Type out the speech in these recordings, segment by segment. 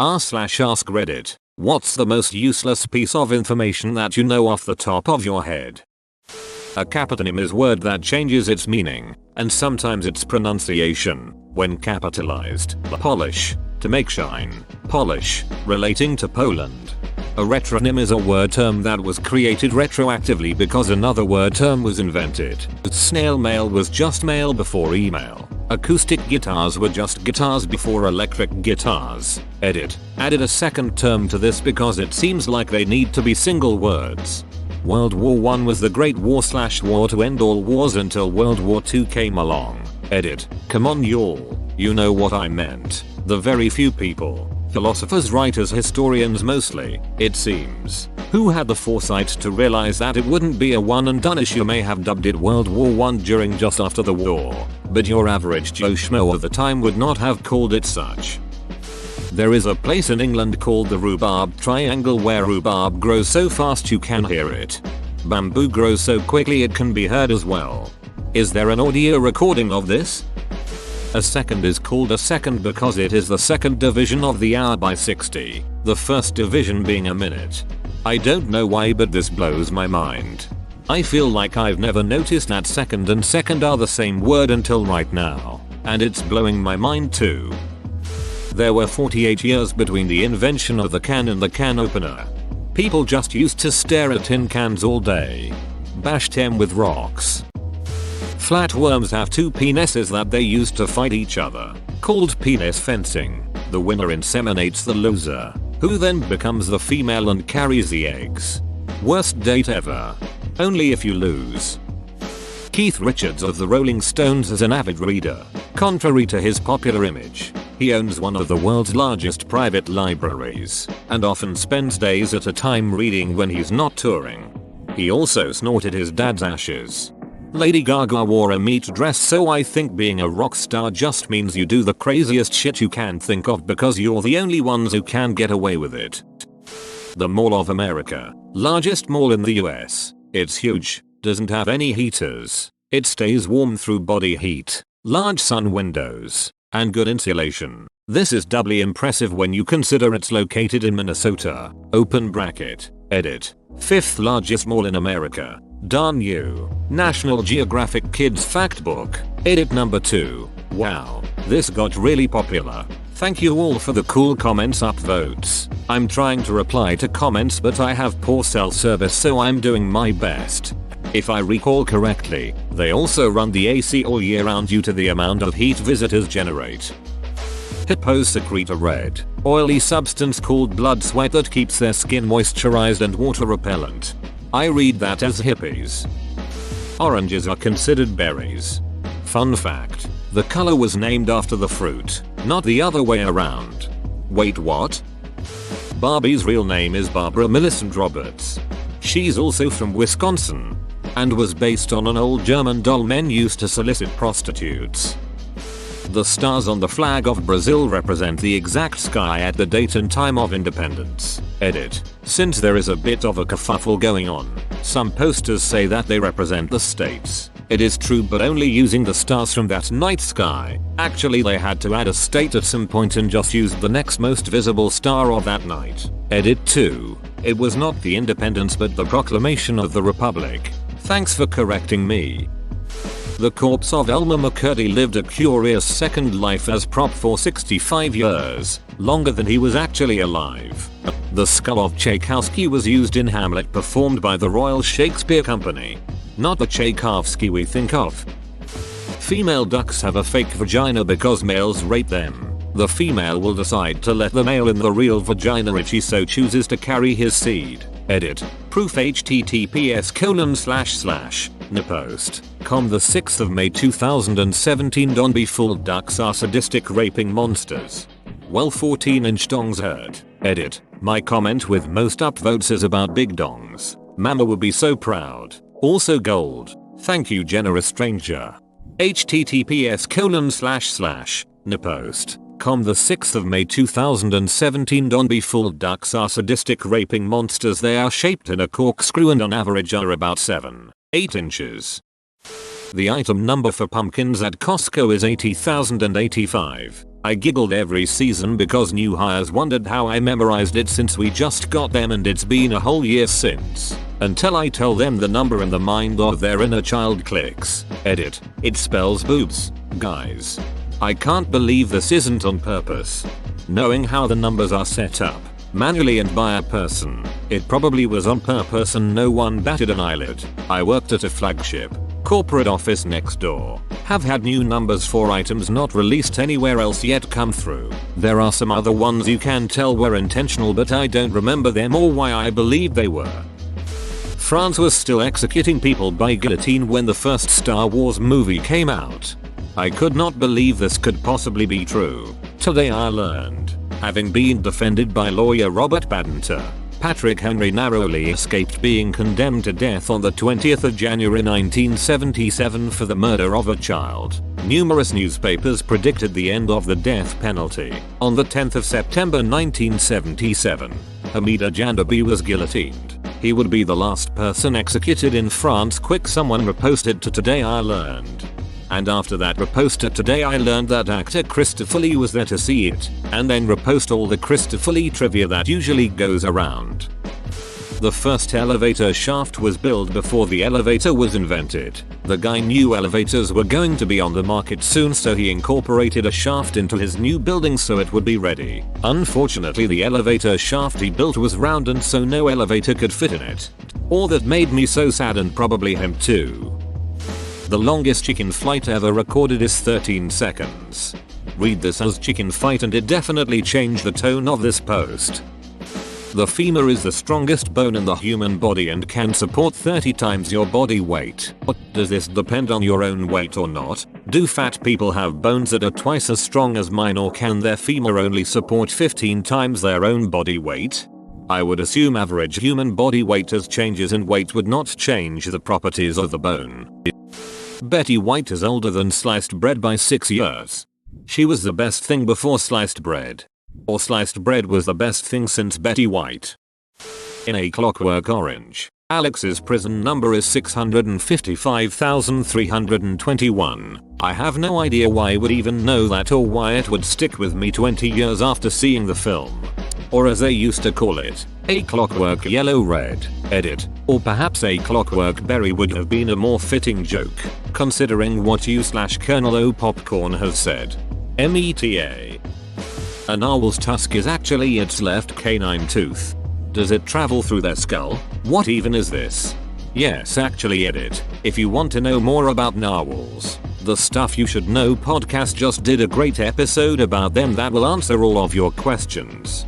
r/ask Reddit. What's the most useless piece of information that you know off the top of your head? A capitonym is a word that changes its meaning, and sometimes its pronunciation, when capitalized. Polish, to make shine. Polish, relating to Poland. A retronym is a word term that was created retroactively because another word term was invented. Snail mail was just mail before email. Acoustic guitars were just guitars before electric guitars. Edit. Added a second term to this because it seems like they need to be single words. World War I was the Great War/war to end all wars until World War II came along. Edit. Come on y'all, you know what I meant. The very few people, philosophers, writers, historians mostly, it seems, who had the foresight to realize that it wouldn't be a one and done issue may have dubbed it World War I during just after the war, but your average Joe Schmo of the time would not have called it such. There is a place in England called the Rhubarb Triangle where rhubarb grows so fast you can hear it. Bamboo grows so quickly it can be heard as well. Is there an audio recording of this? A second is called a second because it is the second division of the hour by 60, the first division being a minute. I don't know why, but this blows my mind. I feel like I've never noticed that second and second are the same word until right now, and it's blowing my mind too. There were 48 years between the invention of the can and the can opener. People just used to stare at tin cans all day. Bashed them with rocks. Flatworms have two penises that they use to fight each other, called penis fencing. The winner inseminates the loser, who then becomes the female and carries the eggs. Worst date ever. Only if you lose. Keith Richards of the Rolling Stones is an avid reader. Contrary to his popular image, he owns one of the world's largest private libraries, and often spends days at a time reading when he's not touring. He also snorted his dad's ashes. Lady Gaga wore a meat dress, so I think being a rock star just means you do the craziest shit you can think of because you're the only ones who can get away with it. The Mall of America, largest mall in the US. It's huge, doesn't have any heaters. It stays warm through body heat, large sun windows, and good insulation. This is doubly impressive when you consider it's located in Minnesota. Open bracket. Edit. 5th largest mall in America. Darn you. National Geographic Kids Fact Book. Edit number 2. Wow, this got really popular. Thank you all for the cool comments upvotes. I'm trying to reply to comments but I have poor cell service so I'm doing my best. If I recall correctly, they also run the AC all year round due to the amount of heat visitors generate. Hippos secrete a red, oily substance called blood sweat that keeps their skin moisturized and water repellent. I read that as hippies. Oranges are considered berries. Fun fact, the color was named after the fruit, not the other way around. Wait, what? Barbie's real name is Barbara Millicent Roberts. She's also from Wisconsin, and was based on an old German doll men used to solicit prostitutes. The stars on the flag of Brazil represent the exact sky at the date and time of independence. Edit. Since there is a bit of a kerfuffle going on, some posters say that they represent the states. It is true, but only using the stars from that night sky. Actually, they had to add a state at some point and just used the next most visible star of that night. Edit 2. It was not the independence but the proclamation of the republic. Thanks for correcting me. The corpse of Elmer McCurdy lived a curious second life as prop for 65 years, longer than he was actually alive. The skull of Tchaikovsky was used in Hamlet, performed by the Royal Shakespeare Company. Not the Tchaikovsky we think of. Female ducks have a fake vagina because males rape them. The female will decide to let the male in the real vagina if he so chooses to carry his seed. Edit. Proof https://nipost.com the 6th of May 2017. Don't be fooled, ducks are sadistic raping monsters. Well, 14-inch dongs hurt. Edit. My comment with most upvotes is about big dongs. Mama would be so proud. Also gold. Thank you, generous stranger. https://nipost.com the 6th of May 2017. Don't be fooled, ducks are sadistic raping monsters. They are shaped in a corkscrew and on average are about 7-8 inches. The item number for pumpkins at Costco is 80,085. I giggled every season because new hires wondered how I memorized it since we just got them and it's been a whole year since. Until I tell them the number and the mind of their inner child clicks. Edit. It spells boobs, guys. I can't believe this isn't on purpose. Knowing how the numbers are set up, manually and by a person, it probably was on purpose and no one batted an eyelid. I worked at a flagship corporate office next door. Have had new numbers for items not released anywhere else yet come through. There are some other ones you can tell were intentional but I don't remember them or why I believe they were. France was still executing people by guillotine when the first Star Wars movie came out. I could not believe this could possibly be true. Today I learned, having been defended by lawyer Robert Badinter, Patrick Henry narrowly escaped being condemned to death on the 20th of January 1977 for the murder of a child. Numerous newspapers predicted the end of the death penalty. On the 10th of September 1977, Hamida Jandabi was guillotined. He would be the last person executed in France. Quick, someone reposted to Today I Learned. And after that repost to Today I Learned that actor Christopher Lee was there to see it, and then repost all the Christopher Lee trivia that usually goes around. The first elevator shaft was built before the elevator was invented. The guy knew elevators were going to be on the market soon, so he incorporated a shaft into his new building so it would be ready. Unfortunately, the elevator shaft he built was round and so no elevator could fit in it. All that made me so sad, and probably him too. The longest chicken flight ever recorded is 13 seconds. Read this as chicken fight and it definitely changed the tone of this post. The femur is the strongest bone in the human body and can support 30 times your body weight. Does this depend on your own weight or not? Do fat people have bones that are twice as strong as mine, or can their femur only support 15 times their own body weight? I would assume average human body weight as changes in weight would not change the properties of the bone. Betty White is older than sliced bread by 6 years. She was the best thing before sliced bread. Or sliced bread was the best thing since Betty White. In A Clockwork Orange, Alex's prison number is 655,321. I have no idea why I would even know that or why it would stick with me 20 years after seeing the film. Or as they used to call it, A Clockwork Yellow Red. Edit. Or perhaps A Clockwork Berry would have been a more fitting joke, considering what you/Colonel O Popcorn has said. META. A narwhal's tusk is actually its left canine tooth. Does it travel through their skull? What even is this? Yes, actually edit. If you want to know more about narwhals, the Stuff You Should Know podcast just did a great episode about them that will answer all of your questions.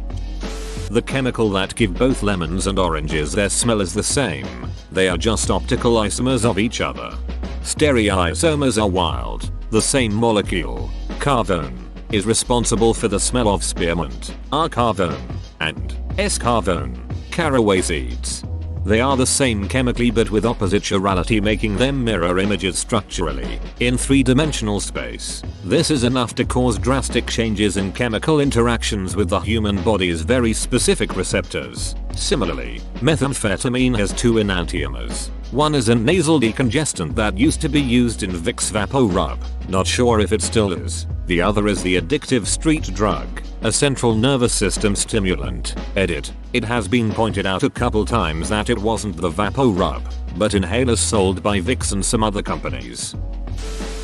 The chemical that give both lemons and oranges their smell is the same. They are just optical isomers of each other. Stereoisomers are wild. The same molecule, carvone, is responsible for the smell of spearmint, R-carvone, and S-carvone, caraway seeds. They are the same chemically but with opposite chirality, making them mirror images structurally in 3-dimensional space. This is enough to cause drastic changes in chemical interactions with the human body's very specific receptors. Similarly, methamphetamine has 2 enantiomers. One is a nasal decongestant that used to be used in Vicks VapoRub. Not sure if it still is. The other is the addictive street drug, a central nervous system stimulant. Edit. It has been pointed out a couple times that it wasn't the VapoRub, but inhalers sold by Vicks and some other companies.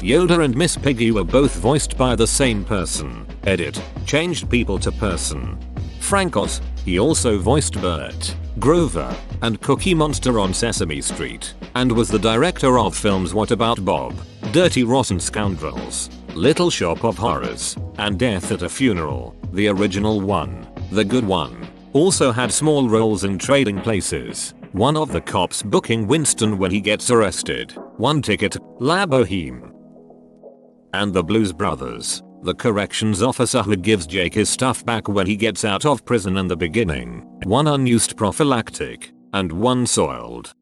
Yoda and Miss Piggy were both voiced by the same person. Edit. Changed people to person. Frank Oz. He also voiced Bert, Grover, and Cookie Monster on Sesame Street, and was the director of films What About Bob, Dirty Rotten Scoundrels, Little Shop of Horrors, and Death at a Funeral, the original one, the good one. Also had small roles in Trading Places, one of the cops booking Winston when he gets arrested, One Ticket, La Boheme, and The Blues Brothers, the corrections officer who gives Jake his stuff back when he gets out of prison in the beginning, one unused prophylactic, and one soiled.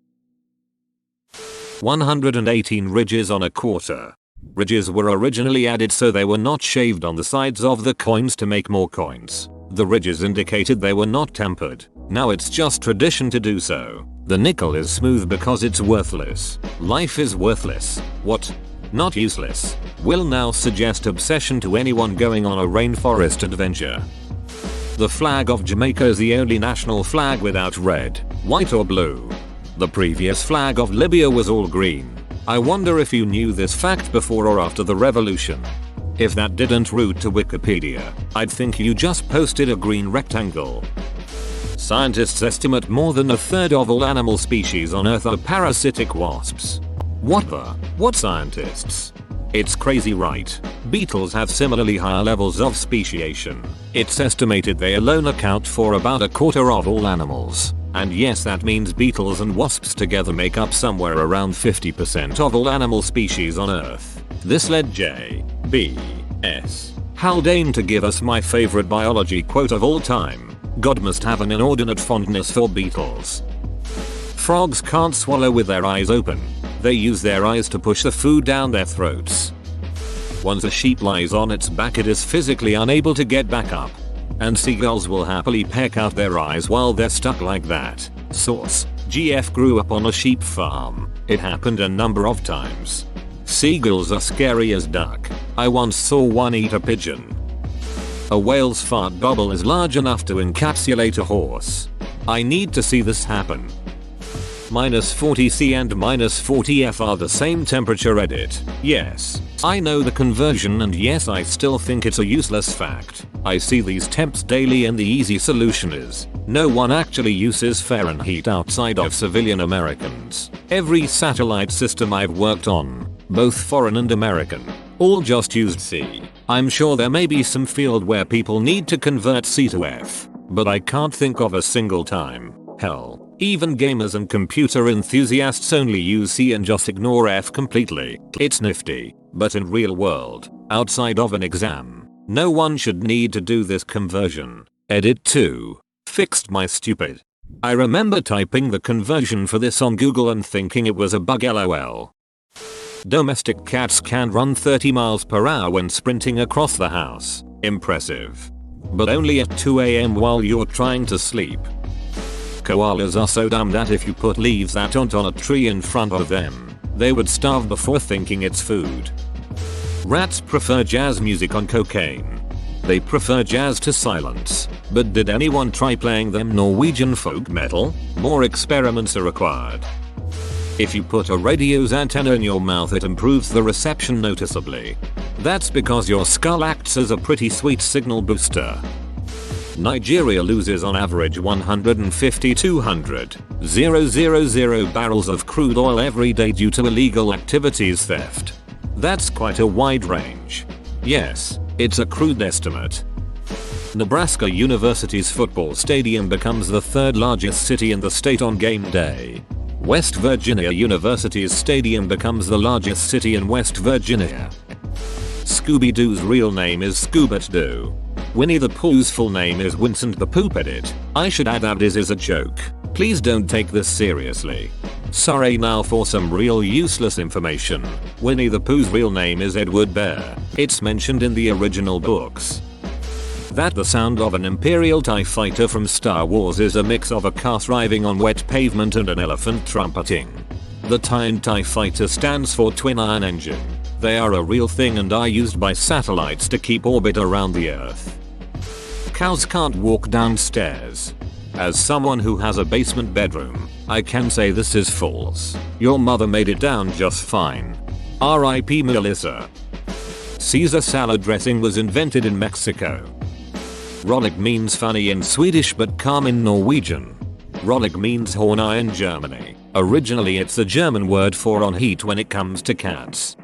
118 ridges on a quarter. Ridges were originally added so they were not shaved on the sides of the coins to make more coins. The ridges indicated they were not tempered. Now it's just tradition to do so. The nickel is smooth because it's worthless. Life is worthless. What? Not useless. Will now suggest obsession to anyone going on a rainforest adventure. The flag of Jamaica is the only national flag without red, white or blue. The previous flag of Libya was all green. I wonder if you knew this fact before or after the revolution. If that didn't route to Wikipedia, I'd think you just posted a green rectangle. Scientists estimate more than a third of all animal species on Earth are parasitic wasps. What scientists? It's crazy, right? Beetles have similarly higher levels of speciation. It's estimated they alone account for about a quarter of all animals. And yes, that means beetles and wasps together make up somewhere around 50% of all animal species on Earth. This led J.B.S. Haldane to give us my favorite biology quote of all time. God must have an inordinate fondness for beetles. Frogs can't swallow with their eyes open. They use their eyes to push the food down their throats. Once a sheep lies on its back, it is physically unable to get back up. And seagulls will happily peck out their eyes while they're stuck like that. Source: GF grew up on a sheep farm. It happened a number of times. Seagulls are scary as duck. I once saw one eat a pigeon. A whale's fart bubble is large enough to encapsulate a horse. I need to see this happen. -40°C and -40°F are the same temperature. Edit. Yes, I know the conversion, and yes, I still think it's a useless fact. I see these temps daily, and the easy solution is no one actually uses Fahrenheit outside of civilian Americans. Every satellite system I've worked on, both foreign and American, all just used C. I'm sure there may be some field where people need to convert C to F, but I can't think of a single time. Hell, even gamers and computer enthusiasts only use C and just ignore F completely. It's nifty, but in real world, outside of an exam, no one should need to do this conversion. Edit 2. Fixed my stupid. I remember typing the conversion for this on Google and thinking it was a bug, lol. Domestic cats can run 30 miles per hour when sprinting across the house. Impressive. But only at 2 AM while you're trying to sleep. Koalas are so dumb that if you put leaves that aren't on a tree in front of them, they would starve before thinking it's food. Rats prefer jazz music on cocaine. They prefer jazz to silence. But did anyone try playing them Norwegian folk metal? More experiments are required. If you put a radio's antenna in your mouth, it improves the reception noticeably. That's because your skull acts as a pretty sweet signal booster. Nigeria loses on average 150,200,000 barrels of crude oil every day due to illegal activities theft. That's quite a wide range. Yes, it's a crude estimate. Nebraska University's football stadium becomes the third largest city in the state on game day. West Virginia University's stadium becomes the largest city in West Virginia. Scooby-Doo's real name is Scoobat-Doo. Winnie the Pooh's full name is Vincent the Poop. Edit. I should add that is a joke. Please don't take this seriously. Sorry, now for some real useless information. Winnie the Pooh's real name is Edward Bear. It's mentioned in the original books. That the sound of an Imperial TIE fighter from Star Wars is a mix of a car thriving on wet pavement and an elephant trumpeting. The TIE fighter stands for Twin Iron Engine. They are a real thing and are used by satellites to keep orbit around the Earth. Cows can't walk downstairs. As someone who has a basement bedroom, I can say this is false. Your mother made it down just fine. R.I.P. Melissa. Caesar salad dressing was invented in Mexico. Rolig means funny in Swedish but calm in Norwegian. Rolig means horny in Germany. Originally it's a German word for on heat when it comes to cats.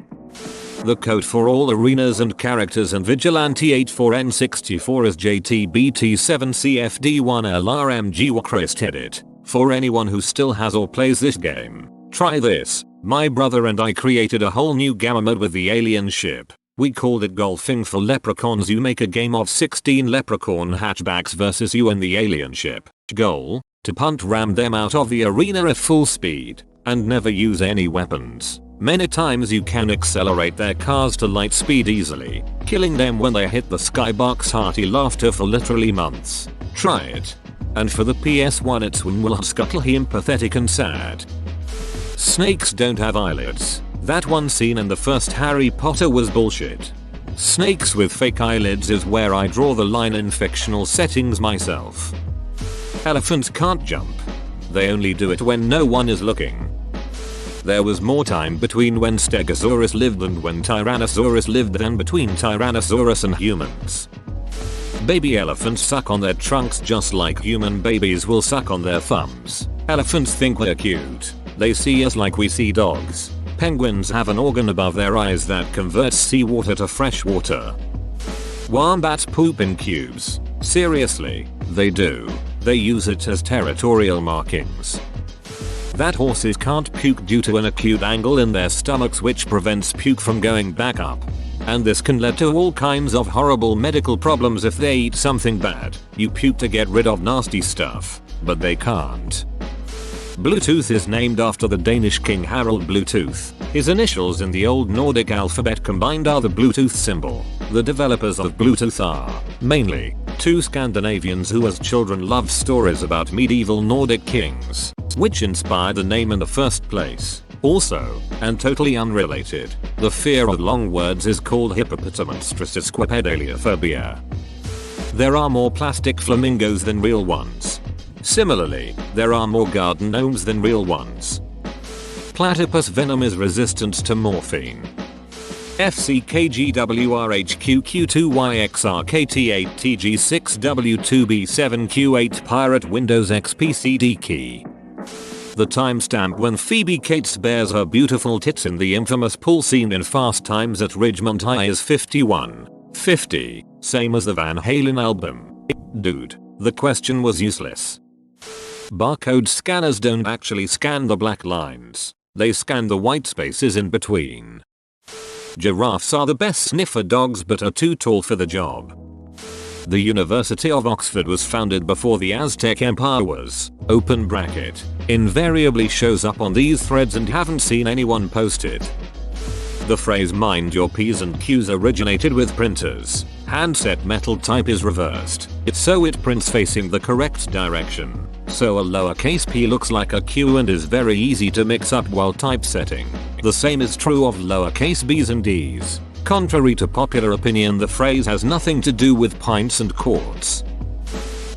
The code for all arenas and characters in Vigilante 84N64 is JTBT7CFD1LRMG Christ. Edit. For anyone who still has or plays this game, try this. My brother and I created a whole new gamma mode with the alien ship. We called it Golfing for Leprechauns. You make a game of 16 leprechaun hatchbacks versus you and the alien ship. Goal: to punt ram them out of the arena at full speed, and never use any weapons. Many times you can accelerate their cars to light speed easily, killing them when they hit the skybox. Hearty laughter for literally months. Try it. And for the PS1 it's Winwell Scuttleheim pathetic and sad. Snakes don't have eyelids. That one scene in the first Harry Potter was bullshit. Snakes with fake eyelids is where I draw the line in fictional settings myself. Elephants can't jump. They only do it when no one is looking. There was more time between when Stegosaurus lived and when Tyrannosaurus lived than between Tyrannosaurus and humans. Baby elephants suck on their trunks just like human babies will suck on their thumbs. Elephants think we're cute. They see us like we see dogs. Penguins have an organ above their eyes that converts seawater to fresh water. Wombats poop in cubes. Seriously, they do. They use it as territorial markings. That horses can't puke due to an acute angle in their stomachs which prevents puke from going back up. And this can lead to all kinds of horrible medical problems if they eat something bad. You puke to get rid of nasty stuff, but they can't. Bluetooth is named after the Danish king Harald Bluetooth. His initials in the Old Nordic alphabet combined are the Bluetooth symbol. The developers of Bluetooth are, mainly, two Scandinavians who as children loved stories about medieval Nordic kings, which inspired the name in the first place. Also, and totally unrelated, the fear of long words is called hippopotamonstrosesquipedaliophobia. There are more plastic flamingos than real ones. Similarly, there are more garden gnomes than real ones. Platypus venom is resistant to morphine. FCKGWRHQ2YXRKT8TG6W2B7Q8 Pirate Windows XP CD key. The timestamp when Phoebe Cates bears her beautiful tits in the infamous pool scene in Fast Times at Ridgemont High is 51:50, same as the Van Halen album. Dude, the question was useless. Barcode scanners don't actually scan the black lines. They scan the white spaces in between. Giraffes are the best sniffer dogs but are too tall for the job. The University of Oxford was founded before the Aztec Empire was, open bracket, invariably shows up on these threads and haven't seen anyone post it. The phrase mind your P's and Q's originated with printers. Handset metal type is reversed. So it prints facing the correct direction. So a lowercase p looks like a Q and is very easy to mix up while typesetting. The same is true of lowercase b's and d's. Contrary to popular opinion, the phrase has nothing to do with pints and quarts.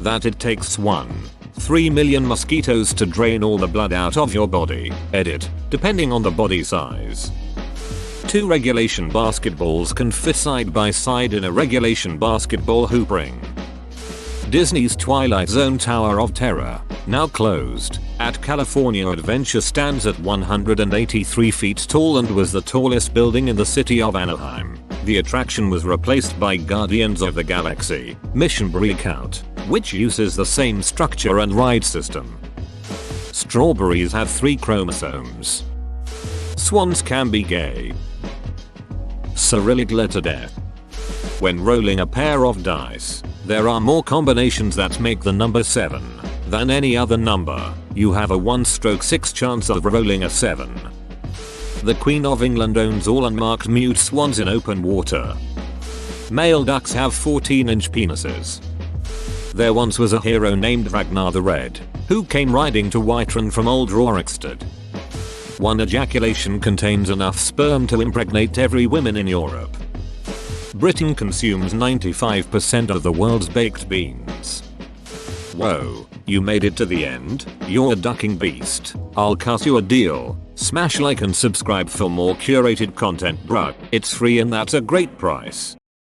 That it takes 3 million mosquitoes to drain all the blood out of your body. Edit, depending on the body size. 2 regulation basketballs can fit side by side in a regulation basketball hoop ring. Disney's Twilight Zone Tower of Terror, now closed, at California Adventure stands at 183 feet tall and was the tallest building in the city of Anaheim. The attraction was replaced by Guardians of the Galaxy Mission Breakout, which uses the same structure and ride system. Strawberries have 3 chromosomes. Swans can be gay. Cyrillic letter death. When rolling a pair of dice, there are more combinations that make the number 7 than any other number. You have a 1/6 chance of rolling a 7. The Queen of England owns all unmarked mute swans in open water. Male ducks have 14-inch penises. There once was a hero named Ragnar the Red, who came riding to Whiterun from Old Rorikstead. One ejaculation contains enough sperm to impregnate every woman in Europe. Britain consumes 95% of the world's baked beans. Whoa, you made it to the end? You're a ducking beast. I'll cut you a deal. Smash like and subscribe for more curated content, bruh. It's free and that's a great price.